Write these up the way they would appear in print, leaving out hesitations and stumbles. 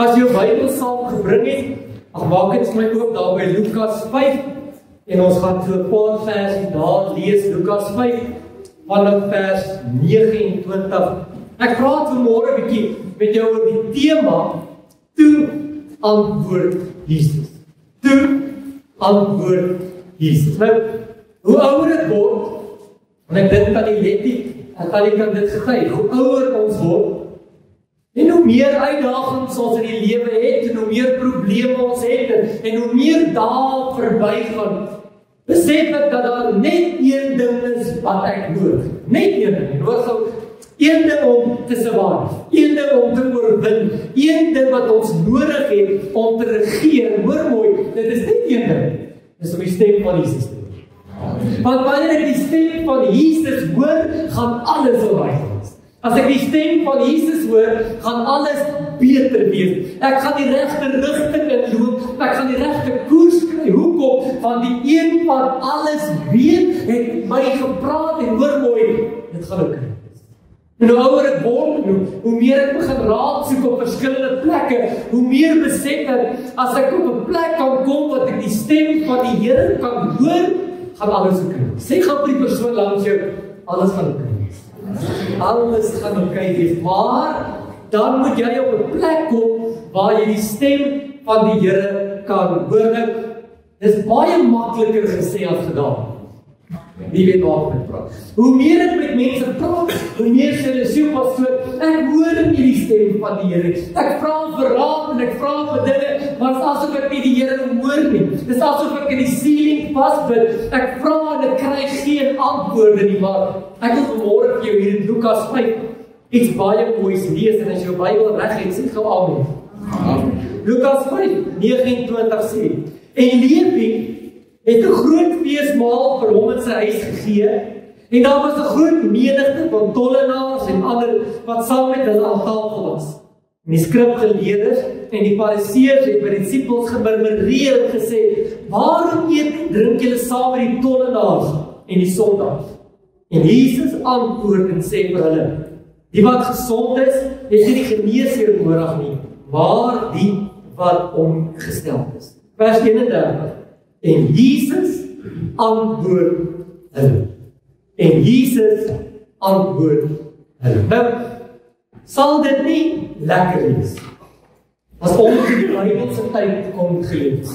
As jy jou Bybel saam gebring het, maak dit my oop daar by Lukas 5 en ons gaan so 'n paar verse daar lees, Lukas 5 vanaf vers 29. Ek praat vanmôre 'n bietjie met jou oor die tema toe antwoord Jesus. Toe antwoord Jesus. Nou, hoe ouer ek word, en ek dink aan die Letty, en kan dit getuig, hoe ouer ons word, en hoe meer uitdagings ons in die lewe het, en hoe meer probleme ons het, en hoe meer dae verbygaan, besef ek dat daar net een ding is wat ek nodig. Net een ding. En hoor gou, een ding om te survive, een ding om te oorwin, een ding wat ons nodig het om te regeer. Hoor mooi, dit is net een ding. Dis om die stem van Jesus te hoor. Want wanneer ek die stem van Jesus hoor, gaan alles alright wees. As ek die stem van Jesus hoor, gaan alles beter wees. Ek gaan die regte rigting inloop, ek gaan die regte koers kry. Hoekom? Van die een wat alles weet, het my gepraat en hoor mooi, dit gaan ook. En hoe ouer ek word, hoe meer ek begin raad soek op verskillende plekke, hoe meer besef ek, as ek op 'n plek kan kom wat ek die stem van die Here kan hoor, gaan alles oké. Sê gaan vir die persoon langs jou, alles gaan oké. Alles gaan oké wees, maar dan moet jy op 'n plek kom waar jy die stem van die Here kan hoor. Dis baie makliker gesê as gedaan. Wie weet waar ek praat. Hoe meer ek met mense praat, hoe meer sê hulle so pastoor, ek hoor nie die stem van die Here. Ek vra vir raad en ek vra vir dinge, maar dit is asof ek nie die Here hoor nie. Dit is asof ek in die ceiling vasbid. Ek vra en ek kry geen antwoorde nie, maar ek wil vanmôre vir jou hier in Lukas 5 iets baie moois lees, en as jou Bybel reg het, sê gou amen. Lukas 5:29 sê, en Lewi het 'n groot feesmaal vir hom in sy huis gegee, en daar was 'n groot menigte van tollenaars en ander wat saam met hulle aan tafel was. En die skrifgeleerders en die fariseërs het by die disippels gemurmureer en gesê, waarom eet en drink julle saam met die tollenaars en die sondaars? En Jesus antwoord en sê vir hulle, die wat gesond is, het nie die geneesheer nodig nie, maar die wat ongestel is. Vers 31. En Jesus antwoord hulle. En Jesus antwoord hulle. Nou, sal dit nie lekker wees as ons in die Bybelse tyd kom geleef.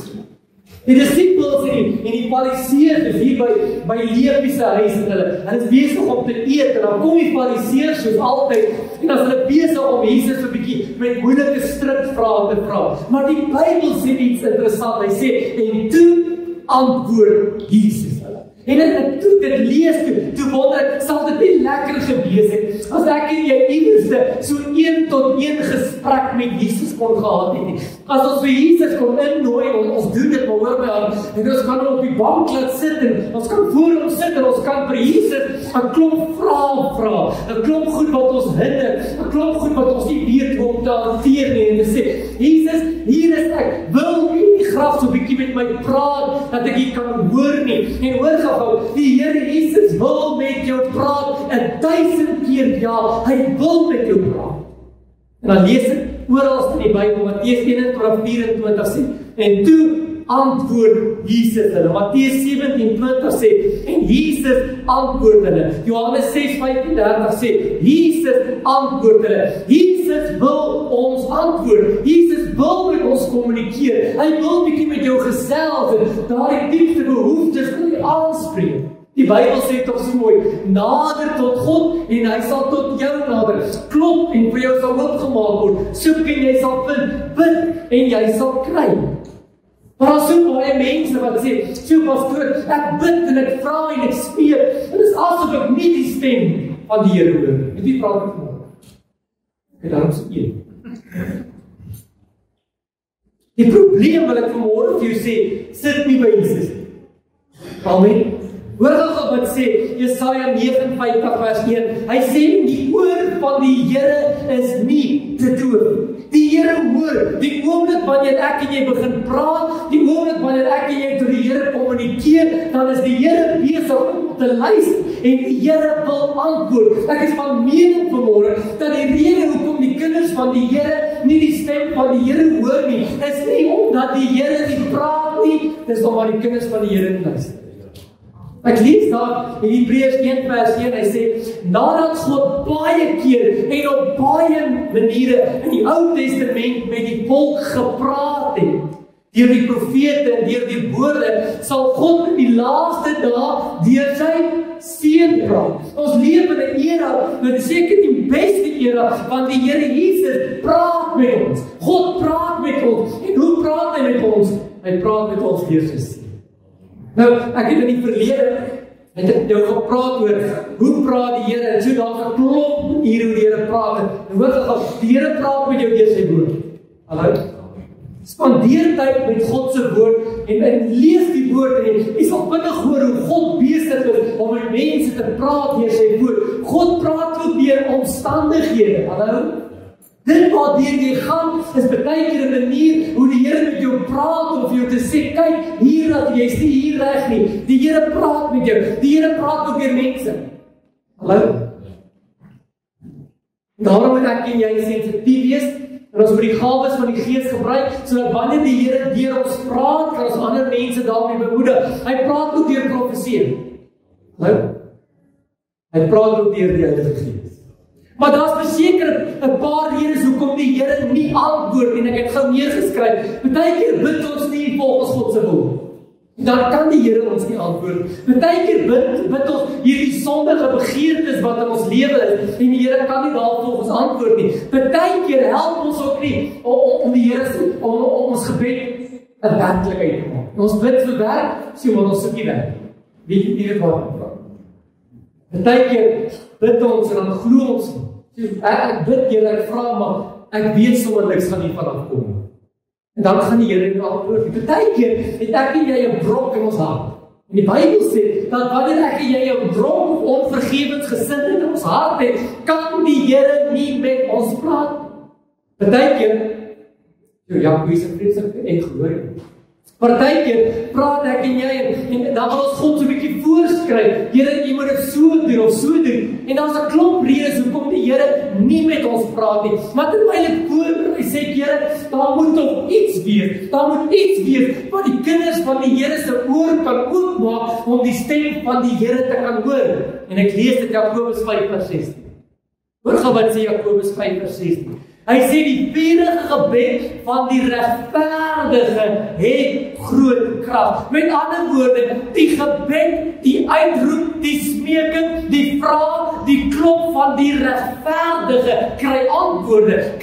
Die disippels en die fariseërs is hier by Lewi se huis en hulle is besig om te eet, en dan kom die fariseërs soos altyd, en as hulle besig om Jesus 'n bietjie met moeilike stritvrae te vra. Maar die Bybel sê iets interessant. Hy sê, en toe antwoord Jesus hulle. En ek toe dit lees, toe wonder ek, sal dit nie lekker gewees het, as ek en jy iewerste so 1-tot-1 gesprek met Jesus kon gehad het nie. As ons vir Jesus kon innooi, ons doen dit maar hoor my aan, en ons kan op die bank laat sit, en ons kan voor hom sit, en ons kan vir Jesus 'n klomp vrae vra, 'n klomp goed wat ons hinder, 'n klomp goed wat ons nie weet hoe om te hanteer nie, en sê, Jesus, hier is ek, wil u nie graag so 'n bietjie met my praat, dat ek u kan hoor nie, en hoor gou, die Here Jesus wil met jou praat 1000 keer ja, hy wil met jou praat. En dan lees ek oral in die Bybel, Matteus 21:24 sê, en toe antwoord Jesus hulle. Matteus 17:20 sê, en Jesus antwoord hulle. Johannes 6:35 sê, Jesus antwoord hulle. Jesus wil ons antwoord. Jesus wil met ons kommunikeer. Hy wil bietjie met jou gesels en daai diepste behoeftes wil hy aanspreek. Die Bybel sê toch so mooi, nader tot God en hy sal tot jou nader. Klop en vir jou sal oopgemaak word. Soek en jy sal vind, bid en jy sal kry. Maar daar is so baie mense wat sê, so pastoor, ek bid en ek vra en ek spreek, en dit is asof ek nie die stem van die Here hoor. Met wie praat ek vanmôre? Ek het daarom so een. Die probleem wil ek vanmôre vir jou sê, sit nie by Jesus. Amen. Hoor gou wat sê Jesaja 59 vers 1. Hy sê die oor van die Here is nie te doof. Die Here hoor. Die oomblik wanneer ek en jy begin praat, die oomblik wanneer ek en jy tot die Here kommunikeer, dan is die Here besig om te luister. en die Here wil antwoord. Ek is van mening vanmôre dat die rede hoekom die kinders van die Here nie die stem van die Here hoor nie, is nie omdat die Here nie praat nie, dis omdat die kinders van die Here nie luister. Ek lees daar in Hebreërs 1 vers 1, hy sê, nadat God baie keer en op baie maniere in die Ou Testament met die volk gepraat het, deur die profete en deur die woorde, sal God in die laaste dae deur sy seun praat. Ons leef in 'n era, dit is seker die beste era, want die Here Jesus praat met ons. God praat met ons. En hoe praat hy met ons? Hy praat met ons deur sy seun. Nou, ek het in die verlede het ek jou gepraat oor hoe praat die Here, en so daar 'n klomp hier hoe die Here praat. En hoor gou, die Here praat met jou deur sy woord. Hallo? Spandeer tyd met God se woord en lees die woord en jy sal vinnig hoor hoe God besig is om met mense te praat deur sy woord. God praat ook deur omstandighede. Hallo? Dit wat jy gaan is baie keer 'n manier hoe die Here met jou praat om vir jou te sê, kyk, hier dat jy's nie hier reg nie. Die Here praat met jou. Die Here praat ook deur mense. Hallo? Daarom moet ek en jy sensitief wees en ons moet die gawes van die Gees gebruik sodat wanneer die Here deur ons praat, kan ons ander mense daarmee bemoedig. Hy praat ook deur profesie. Hallo? Hy praat ook deur die Heilige Gees. Maar daar's beseker 'n paar redes hoekom die Here nie antwoord nie, en ek het gou neergeskryf. Partykeer bid ons nie volgens God se wil. Dan kan die Here ons nie antwoord. Partykeer bid ons hierdie sondige begeertes wat in ons lewe is, en die Here kan nie daarop ons antwoord nie. Partykeer help ons ook nie om die Here om ons gebed 'n werklikheid te maak. Ons bid vir werk, so maar ons soek nie werk. Wie weet wat ek praat. Partykeer bid ons en dan glo ons. Ek bid Here, ek vra maar ek weet sommer niks gaan nie vanaf kom. En dan gaan die Here nie antwoord nie. Partykeer het ek en jy 'n brok in ons hart. En die Bybel sê dat wanneer ek en jy 'n brok onvergewensgesindheid in ons hart het, kan die Here nie met ons praat. Partykeer, ja, wie se vriendskap en glorie. Partykeer praat ek en jy en dan wil ons God so 'n bietjie voorskryf. Here, jy moet dit so doen of so doen. En daar's 'n klomp redes hoekom die Here nie met ons praat nie. Maar terwyl ek voorberei sê Here, daar moet tog iets wees. Daar moet iets wees wat die kinders van die Here se oor kan oopmaak om die stem van die Here te kan hoor. En ek lees dit Jakobus 5:16. Hoor gou wat sê Jakobus 5:16. Hy sê die vurige gebed van die regverdige het groot krag. Met ander woorde, die gebed, die uitroep, die smeking, die vraag, die klop van die regverdige kry antwoorde,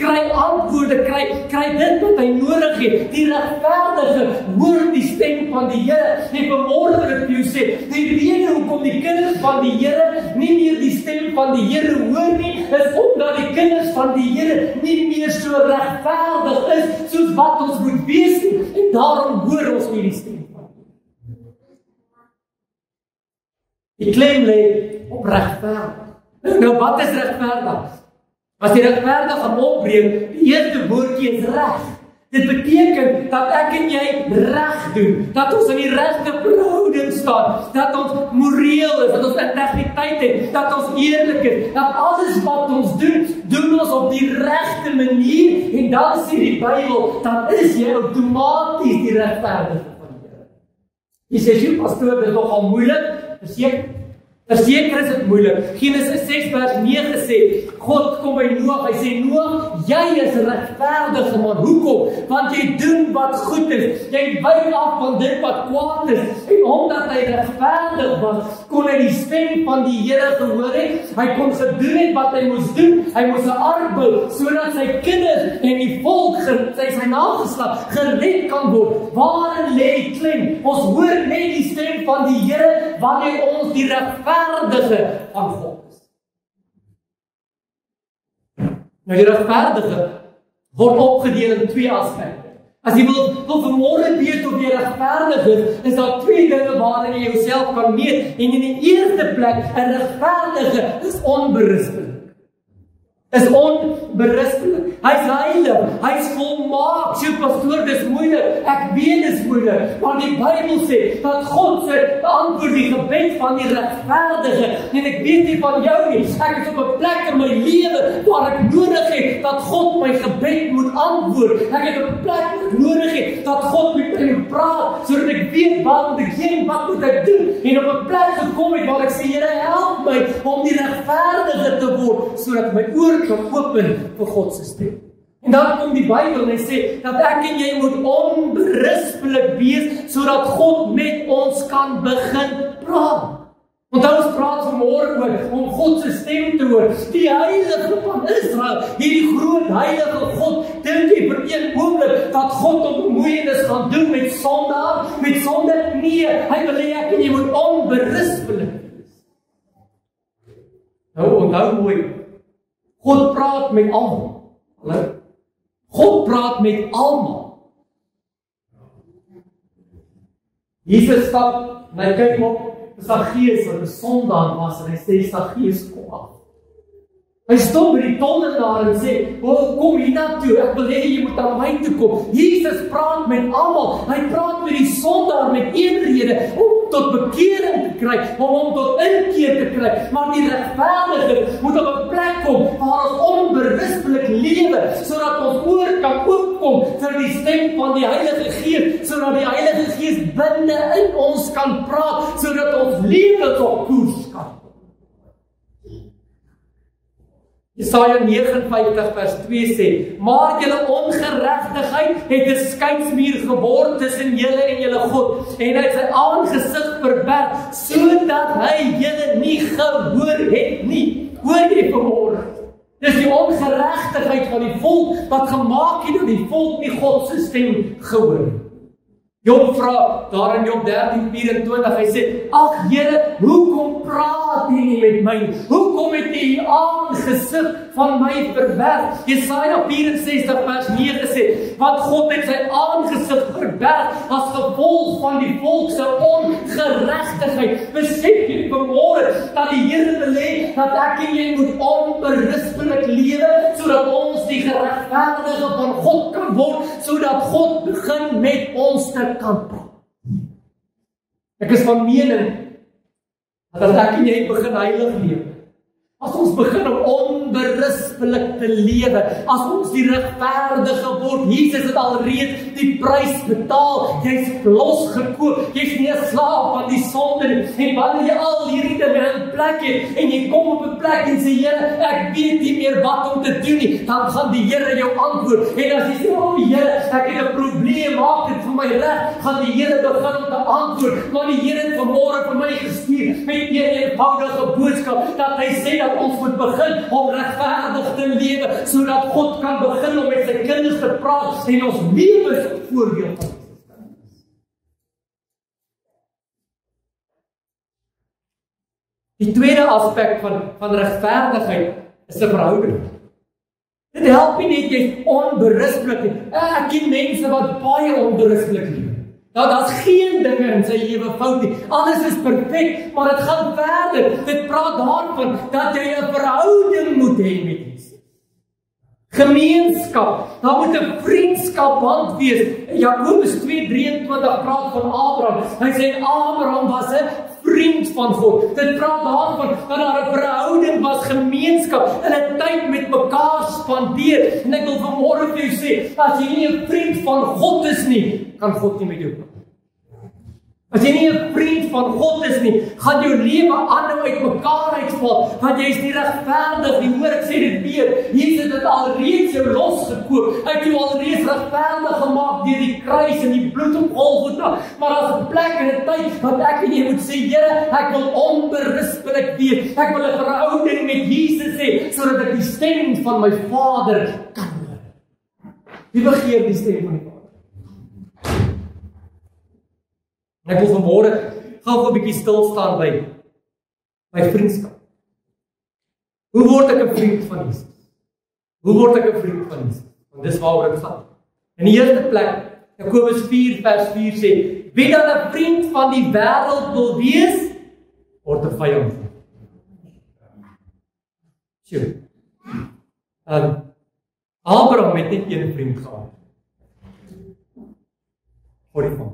kry dit wat hy nodig het. Die regverdige hoor die stem van die Here. En vanmôre wil ek vir jou sê, die rede hoekom die kinders van die Here nie meer die stem van die Here hoor nie, is omdat die kinders van die Here nie meer so regverdig is soos wat ons moet wees nie, en daarom hoor ons nie die stem van die klem lê op regverdig. Nou wat is regverdig? As die regverdig gaan opbreek, die eerste woordjie is reg. Dit beteken dat ek en jy reg doen, dat ons in die regte verhouding staan, dat ons moreel is, dat ons integriteit het, dat ons eerlik is, dat alles wat ons doen, doen ons op die regte manier, en dan sê die Bybel, dan is jy outomaties die regverdige van die Here. Jy sê, jy pastoor, dit is nogal moeilik, verseker is dit moeilik. Genesis 6 vers 9 sê, God kom by Noag, hy sê, Noag, jy is regverdige man. Hoekom? Want jy doen wat goed is. Jy wyk af van dit wat kwaad is. En omdat hy regverdig was, kon hy die stem van die Here gehoor het. Hy kon gedoen het wat hy moes doen. Hy moes 'n ark bou, sodat sy kinders en die volk, sy nageslag, gered kan word. Waarin lê die klem? Ons hoor net die stem van die Here, wanneer ons die regverdige van God is. Nou die regverdige word opgedeel in 2 aspekte. As jy wil vanmôre weet of jy regverdig is daar 2 dinge waarin jy jouself kan meet. En in die eerste plek, 'n regverdige is onberispelik. Is onberispelik. Hy's heilig, hy's volmaak. So pastoor, dis moeilik. Ek weet dis moeilik, maar die Bybel sê dat God se antwoord die gebed van die regverdige. En ek weet nie van jou nie. Ek is op 'n plek in my lewe waar ek nodig het dat God my gebed moet antwoord. Ek het op 'n plek waar ek nodig het dat God met my moet praat, sodat ek weet wat moet ek doen, wat moet ek doen. En op 'n plek gekom het waar ek sê, Here, help my om die regverdige te word, sodat my oor kan open vir God se stem. En dan kom die Bybel en hy sê dat ek en jy moet onberispelik wees sodat God met ons kan begin praat. Onthou ons praat vanmôre oor om God se stem te hoor. Die heilige van Israel, hierdie groot heilige God, dink jy vir een oomblik dat God op bemoeienis gaan doen met sondaar, met sonde? Nee, hy wil hê ek en jy moet onberispelik wees. Nou onthou mooi, God praat met almal. God praat met almal. Jesus stap, en hy kyk op Saggeus wat 'n sondaar was en hy sê, Saggeus, kom af. Hy stop by die tollenaar en sê, kom hiernatoe, ek wil hê jy moet aan my toe kom. Jesus praat met almal. Hy praat met die sondaar met een rede, om tot bekering te kry, om hom tot inkeer te kry. Maar die regverdige moet op 'n plek kom waar ons onberispelik lewe, sodat ons oor kan oopkom vir die stem van die Heilige Gees, sodat die Heilige Gees binne in ons kan praat, sodat ons lewe op koers kan. Jesaja 59 vers 2 sê, maar julle ongeregtigheid het 'n skeidsmuur geword tussen julle en julle God, en hy het sy aangesig verberg, sodat hy julle nie gehoor het nie. Hoor jy vanmôre? Dis die ongeregtigheid van die volk wat gemaak het dat die volk nie God se stem gehoor het. Job vra daar in Job 13:24, hy sê, ag Here, hoekom praat U nie met my? Hoekom het U U aangesig van my verberg? Jesaja 64 vers 9 sê, want God het sy aangesig verberg as gevolg van die volk se ongeregtigheid. Besef jy vanmôre dat die Here wil hê dat ek en jy moet onberispelik lewe, sodat ons die geregverdige van God kan word, sodat God begin met ons te kan praat. Ek is van mening dat ek en jy begin heilig lewe. As ons begin om onberispelik te lewe, as ons die regverdige word, Jesus het alreeds die prys betaal, jy's losgekoop, jy's nie 'n slaaf van die sonde nie, en wanneer jy al hierdie dinge in plek het, en jy kom op 'n plek en sê, Here, ek weet nie meer wat om te doen nie, dan gaan die Here jou antwoord, en as jy sê, Here, ek het 'n probleem, maak dit vir my reg, gaan die Here begin om te antwoord, maar die Here het vanmôre vir my gestuur, met 'n eenvoudige boodskap, dat hy sê dat ons moet begin om regverdig te lewe, sodat God kan begin om met sy kinders te praat en ons lewens voorbeeld van Jesus. Die tweede aspek van regverdigheid is 'n verhouding. Dit help nie net jy's onberispelik nie. Ek ken mense wat baie onberispelik lewe. Nou, daar's geen dinge in sy lewe fout nie. Alles is perfek, maar dit gaan verder. Dit praat daarvan dat jy 'n verhouding moet hê met Jesus. Gemeenskap. Daar moet 'n vriendskapband wees. Jakobus 2:23 praat van Abraham. Hy sê Abraham was 'n vriend van God. Dit praat daarvan dat daar 'n verhouding was, gemeenskap, en 'n tyd met mekaar spandeer. En ek wil vanmôre vir jou sê, as jy nie 'n vriend van God is nie, kan God nie met jou praat. As jy nie 'n vriend van God is nie, gaan jou lewe aanhou uitmekaar uitval, want jy is nie regverdig nie. Hoor, ek sê dit weer, Jesus het alreeds jou losgekoop, hy het jou alreeds regverdig gemaak deur die kruis en die bloed op Golgotha, maar daar's 'n plek en 'n tyd wat ek en jy moet sê, Here, ek wil onberispelik wees, ek wil 'n verhouding met Jesus hê, sodat ek die stem van my Vader kan hoor. Wie begeer die stem van die Vader? En ek wil vanmôre gou 'n bietjie stil staan by vriendskap. Hoe word ek 'n vriend van Jesus? Hoe word ek 'n vriend van Jesus? Want dis waaroor dit gaan. In die eerste plek, Jakobus 4 vers 4 sê, wie dan 'n vriend van die wêreld wil wees, word 'n vyand. Sjoe. Abraham het net een vriend gehad. Potifar.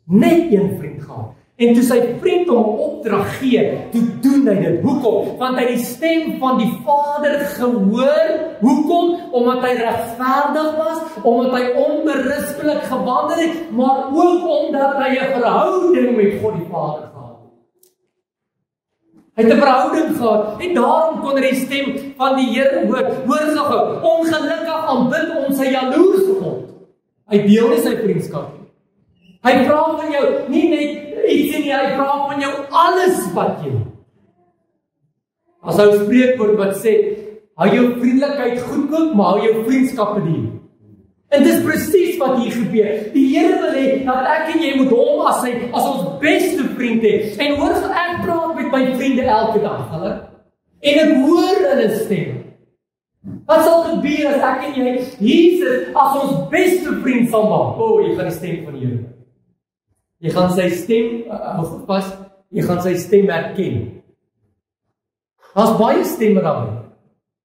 Net een vriend gehad. En toe sy vriend hom 'n opdrag gee, toe doen hy dit. Hoekom? Want hy die stem van die Vader gehoor. Hoekom? Omdat hy regverdig was, omdat hy onberispelik gewandel het, maar ook omdat hy 'n verhouding met God die Vader gehad het. Hy het 'n verhouding gehad, en daarom kon hy die stem van die Here hoor. Hoor gou, ongelukkig aanbid ons sy jaloerse God. Hy deel nie sy vriendskap nie. Hy vra van jou nie net iets nie, hy vra van jou alles wat jy het. As hy 'n spreekwoord wat sê, hou jou vriendelikheid goedkoop, maar hou jou vriendskap bedien. En dis presies wat hier gebeur. Die Here wil hê dat ek en jy moet hom as ons beste vriend hê. En hoor, ek praat met my vriende elke dag, hulle. En ek hoor hulle stem. Wat sal gebeur as ek en jy Jesus as ons beste vriend sal maak? Jy gaan die stem van die Here. Jy gaan sy stem, jy gaan sy stem herken. Daar's baie stemme daarin.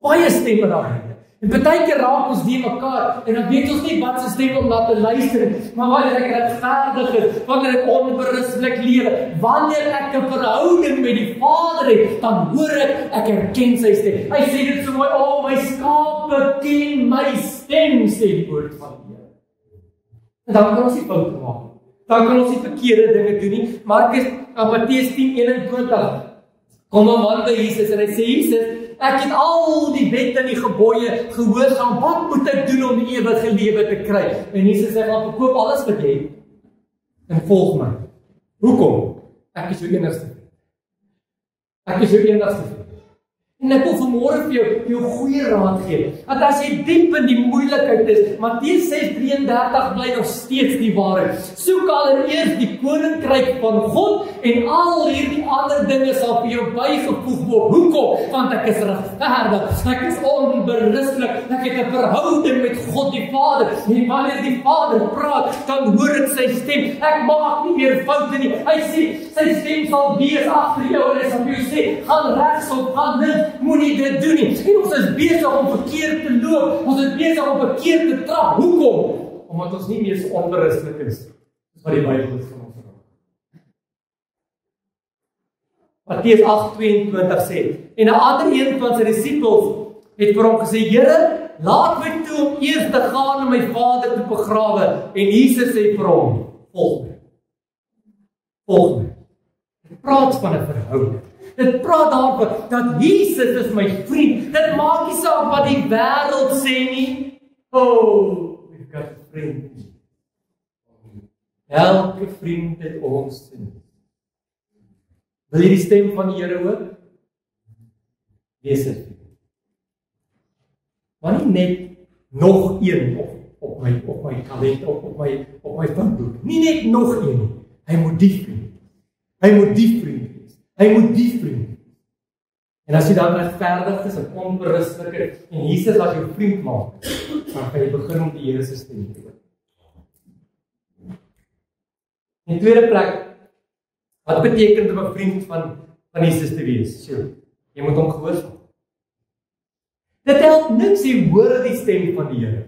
Baie stemme daarin. En baie keer raak ons die mekaar, en dan weet ons nie wat se stem om na te luister, maar wanneer ek regverdig is, wanneer ek onberispelik lewe, wanneer ek 'n verhouding met die Vader het, dan hoor ek herken sy stem. Hy sê dit so mooi, my skape ken my stem, sê die woord van die Here. En dan kan ons nie foute maak. Dan kan ons nie verkeerde dinge doen nie. Matteus 10:21 kom 'n man by Jesus en hy sê, Jesus, ek het al die wette en die gebooie gehoorsaam, wat moet ek doen om die ewige lewe te kry? En Jesus sê, gaan verkoop alles wat jy het en volg my. Hoekom? Ek is jou enigste vriend. Ek is jou enigste vriend. En ek wil vanmôre vir jou goeie raad gee, dat as jy diep in die moeilikheid is, Matteus 6:33 bly nog steeds die waarheid. Soek allereers die koninkryk van God, en al hierdie ander dinge sal vir jou bygevoeg word. Hoekom? Want ek is regverdig, ek is onberispelik, ek het 'n verhouding met God die Vader, en wanneer die Vader praat, dan hoor ek sy stem. Ek maak nie meer foute nie. Hy sê, sy stem sal wees agter jou, en hy sal vir jou sê, gaan regs of gaan links, moenie dit doen nie. En ons is besig om verkeerd te loop, ons is besig om verkeerd te trap. Hoekom? Omdat ons nie meer so onberispelik is, wat die Bybel is van ons raak. Matteus 8:22 sê, en 'n ander een van sy disippels het vir hom gesê, Here, laat my toe om eers te gaan en my vader te begrawe. En Jesus sê vir hom, volg my. Volg my. Dit praat van 'n verhouding. Dit praat daarvan dat Jesus is my vriend. Dit maak nie saak wat die wêreld sê nie. We've got a friend. Elke vriend het ons sin. Wil jy die stem van die Here hoor? Wees dit. Maar nie net nog een op my kalender, op my Facebook. Nie net nog een nie. Hy moet die vriend. Hy moet die vriend. Hy moet die vriend. En as jy dan regverdig is en onberispelik en Jesus as jou vriend maak, dan kan jy begin om die Here se stem te hoor. In tweede plek, wat beteken om 'n vriend van Jesus te wees? Jy moet hom gehoorsaam. Dit help niks jy hoor die stem van die Here,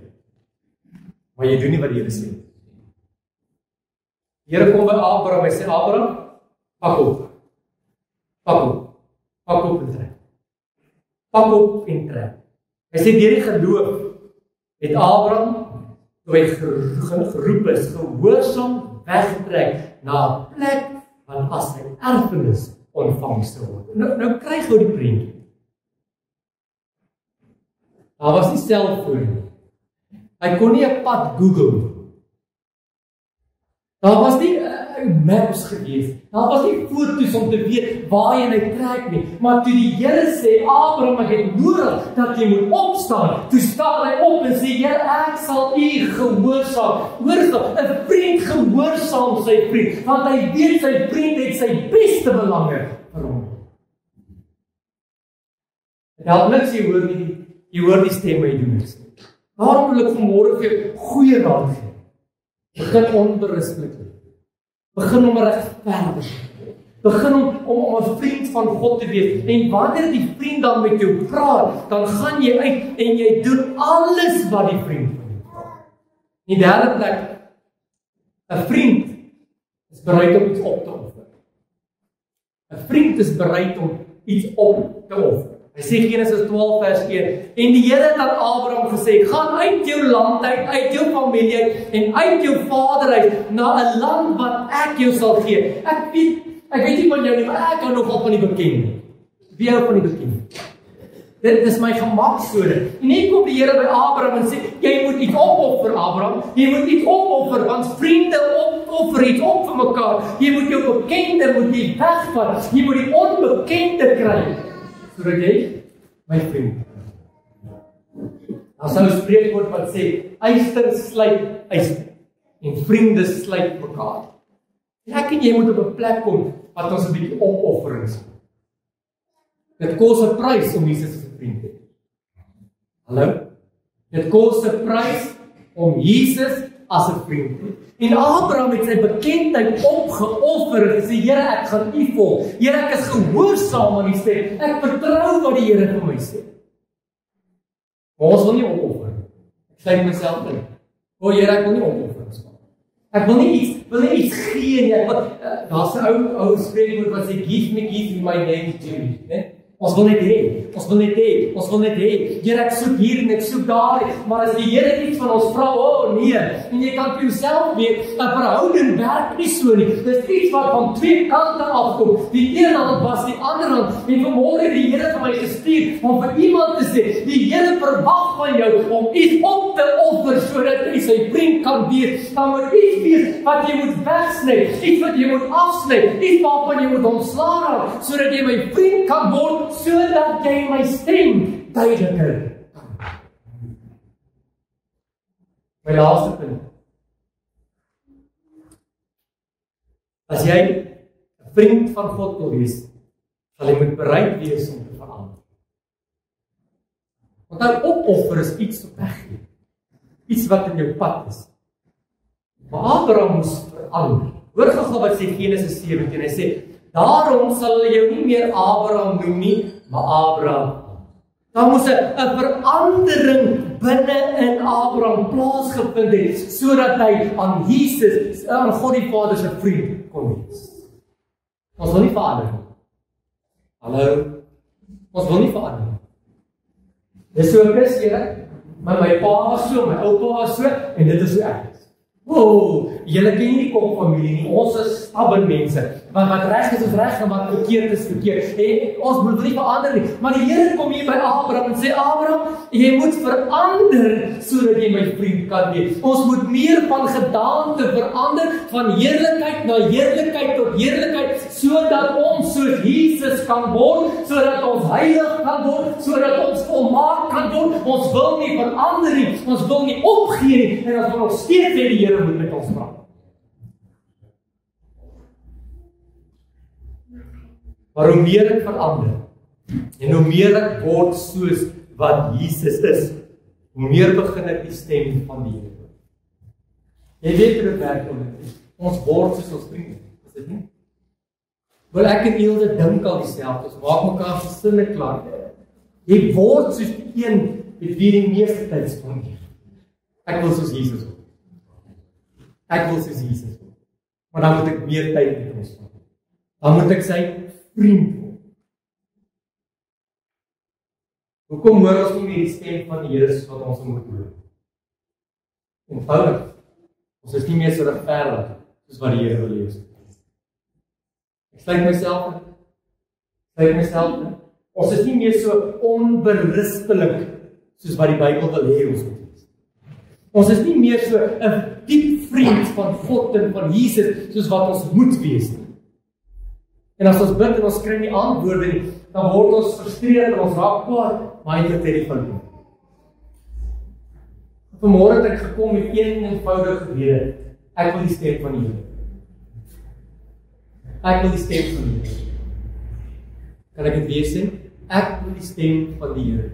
maar jy doen nie wat die Here sê. Die Here kom by Abraham, hy sê, Abraham, pak op en trek. Pak op en trek. Hy sê, deur die geloof het Abraham, toe hy geroep is, gehoorsaam weggetrek na 'n plek wat as sy erfenis ontvang sou word. Nou kry gou die prentjie. Daar was nie selfoon nie. Hy kon nie 'n pad Google nie. Daar was nie maps gewees. Daar was nie foto's om te weet waarheen hy trek nie. Maar toe die Here sê, Abraham, ek het nodig dat jy moet opstaan. Toe staan hy op en sê, Here, ek sal u gehoorsaam. Hoor, 'n vriend gehoorsaam sy vriend, want hy weet sy vriend het sy beste belange vir hom. Dit help niks jy hoor die stem wat jy doen is. Daarom wil ek vanmôre vir jou goeie raad gee. Begin onberispelik. Begin om regverdig. Begin om 'n vriend van God te wees. En wanneer die vriend dan met jou praat, dan gaan jy uit en jy doen alles wat die vriend van jou praat. In die derde plek, 'n vriend is bereid om iets op te offer. 'n Vriend is bereid om iets op te offer. Hy sê Genesis 12 vers 1, en die Here het aan Abraham gesê, gaan uit jou land uit jou familie uit, en uit jou vaderhuis, na 'n land wat ek jou sal gee. Ek weet nie van jou nie, maar ek hou nogal van die bekende. Wie hou van die bekende? Dit is my gemaksode. En nie kom die Here by Abraham en sê, jy moet iets opoffer, Abraham. Jy moet iets opoffer, want vriende opoffer iets op vir mekaar. Jy moet jou bekende moet jy wegvat. Jy moet die onbekende kry, sodat jy my vriend. Daar sou 'n spreekwoord wat sê, yster sluit yster, en vriende sluit mekaar. Ek en jy moet op 'n plek kom wat ons 'n bietjie opofferings. Dit kos 'n prys om Jesus as 'n vriend te hê. Hallo? Dit kos 'n prys om Jesus as 'n vriend te hê. En Abraham het sy bekendheid opgeoffer en gesê, Here, ek gaan U volg. Here, ek is gehoorsaam aan U stem. Ek vertrou wat die Here vir my sê. Maar ons wil nie opoffer. Ek sluit myself in. O Here, ek wil nie opoffer. Ek wil nie iets gee nie. Daar's 'n ou spreekwoord wat sê, give me my name to you, né? Ons wil net hê. Here, ek soek hier en ek soek daar, maar as die Here iets van ons vra, nee. En jy kan vir jouself weet, 'n verhouding werk nie so nie. Dis iets wat van twee kante afkom. Die een hand was die ander hand. En vanmôre het die Here vir my gestuur om vir iemand te sê, die Here verwag van jou om iets op te offer sodat jy sy vriend kan wees. Dan moet iets wees wat jy moet wegsny, iets wat jy moet afsny, iets waarvan jy moet ontslaa raak, sodat jy my vriend kan word, sodat jy my stem duideliker kan. My laaste punt. As jy 'n vriend van God wil wees, sal jy moet bereid wees om te verander. Want daai opoffer is iets wat weggee. Iets wat in jou pad is. Maar Abraham moes verander. Hoor gou wat sê Genesis 17. Hy sê, daarom sal hulle jou nie meer Abraham noem nie, maar Abraham. Daar moes 'n verandering binne in Abraham plaasgevind het, sodat hy aan Jesus, aan God die Vader se vriend kon wees. Ons wil nie verander nie. Hallo? Ons wil nie verander nie. Dis so ek is, Here, maar my pa was so, my oupa was so, en dit is hoe ek is. Wow, julle ken nie die Kok-familie nie, ons is stubborn mense, want wat reg is reg en wat verkeerd is verkeerd. En ons moet nie verander nie, maar die Here kom hier by Abraham en sê, Abraham, jy moet verander sodat jy my vriend kan wees. Ons moet meer van gedaante verander, van heerlikheid na heerlikheid tot heerlikheid, sodat ons soos Jesus kan word, sodat ons heilig kan word, sodat ons volmaak kan word. Ons wil nie verander nie, ons wil nie opgee nie, en ons wil nog steeds hê die Here moet met ons praat. Maar hoe meer ek verander, en hoe meer ek word soos wat Jesus is, hoe meer begin ek die stem van die Here. Jy weet hoe dit werk, ons word soos ons vriende, is dit nie? Wil ek en Ilse dink al dieselfde, ons maak mekaar gesinne klaar. Jy word soos die een met wie die meeste tyd spandeer. Ek wil soos Jesus word. Ek wil soos Jesus word. Maar dan moet ek meer tyd met hom spandeer. Dan moet ek sy vriend word. Hoekom hoor ons nie meer die stem van die Here soos wat ons moet hoor? Eenvoudig. Ons is nie meer so regverdig soos wat die Here wil hê. Ek sluit myself in. Ons is nie meer so onberispelik soos wat die Bybel wil hê ons moet wees. Ons is nie meer so 'n diep vriend van God en van Jesus soos wat ons moet wees nie. En as ons bid en ons kry nie antwoorde nie, dan word ons frustreerd en ons raak kwaad, maar hy het dit van. Vanmôre het ek gekom met een eenvoudige rede. Ek wil die stem van die Here. Ek wil die stem van die Here. Kan ek dit weer sê? Ek wil die stem van die Here.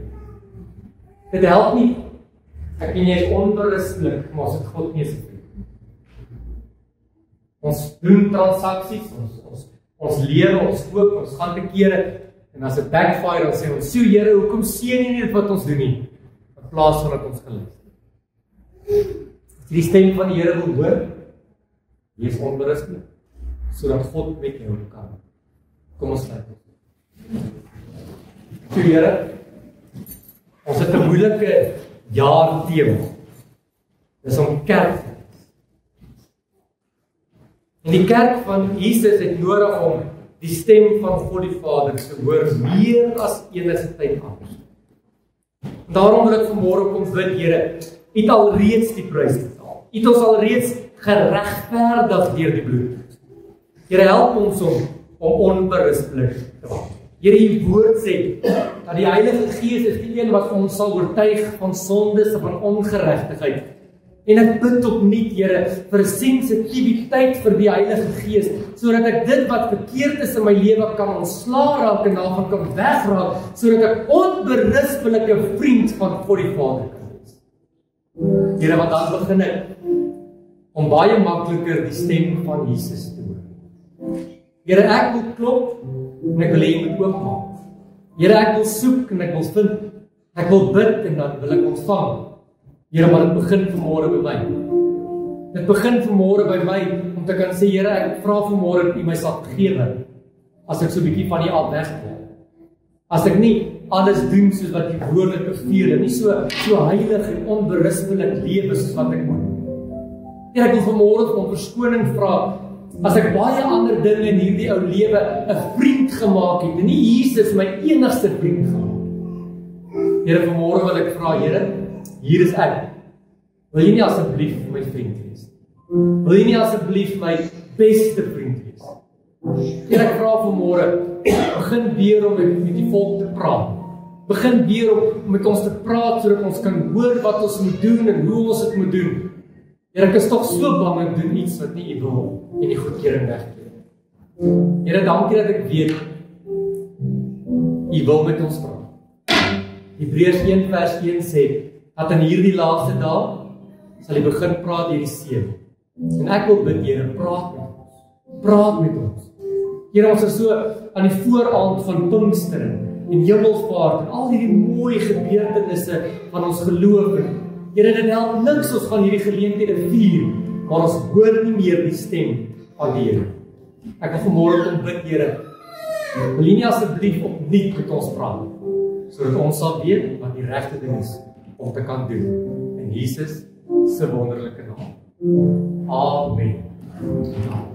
Dit help nie. Ek en jy is onberispelik, maar ons het God nie as 'n vriend. Ons doen transaksies, Ons lewe, ons koop, ons gaan te kere, en as dit backfire, dan sê ons, "So Here, hoekom seën U nie dit wat ons doen nie?" In plaas van dat ons geluister. As jy die stem van die Here wil hoor, wees onberustig, sodat God met jou kan. Kom ons sluit. So Here, ons het 'n moeilike jaar tema. Dis om kerk. En die kerk van Jesus het nodig om die stem van God die Vader te hoor meer as enige tyd anders. Daarom wil ek vanmôre kom bid, Here, U het alreeds die prys betaal. U het ons alreeds geregverdig deur die bloed. Here, help ons om onberustig te word. Here, U woord sê dat die Heilige Gees is die een wat ons sal oortuig van sondes en van ongeregtigheid. En ek bid opnuut, Here, vir sensitiwiteit vir die Heilige Gees, sodat ek dit wat verkeerd is in my lewe kan ontslaa raak en daarvan kan wegraak, sodat ek onberispelike vriend van God die Vader kan wees. Here, want dan begin ek om baie makliker die stem van Jesus te hoor. Here, ek wil klop en ek wil hê U moet oopmaak. Here, ek wil soek en ek wil vind. Ek wil bid en dan wil ek ontvang. Here, maar dit begin vanmôre by my. Dit begin vanmôre by my om te kan sê, Here, ek vra vanmôre dat U my sal vergewe as ek so 'n bietjie van U af wegkom. As ek nie alles doen soos wat U woord beveel en nie so heilig en onberispelik lewe soos wat ek moet. Here, ek wil vanmôre om verskoning vra as ek baie ander dinge in hierdie ou lewe 'n vriend gemaak het en nie Jesus my enigste vriend gemaak het. Here, vanmôre wil ek vra, Here, hier is ek. Wil U nie asseblief my vriend wees? Wil U nie asseblief my beste vriend wees? Here, ek vra vanmôre, begin weer om met die volk te praat. Begin weer om met ons te praat sodat ons kan hoor wat ons moet doen en hoe ons dit moet doen. Here, ek is tog so bang ek doen iets wat nie U wil en die goedkeuring wegkry. Here, dankie dat ek weet U wil met ons praat. Hebreërs 1:1 sê dat in hierdie laaste dae sal U begin praat deur die seun. En ek wil bid, Here, praat met ons. Praat met ons. Here, ons is so aan die vooraand van Pinksteren en Hemelvaart en al hierdie mooi gebeurtenisse van ons geloof. Here, dit help niks ons gaan hierdie geleenthede vier, maar ons hoor nie meer die stem van die Here. Ek wil vanmôre kom bid, Here, wil U nie asseblief opnuut met ons praat, sodat ons sal weet wat die regte ding is om te kan doen. In Jesus se wonderlike naam. Amen.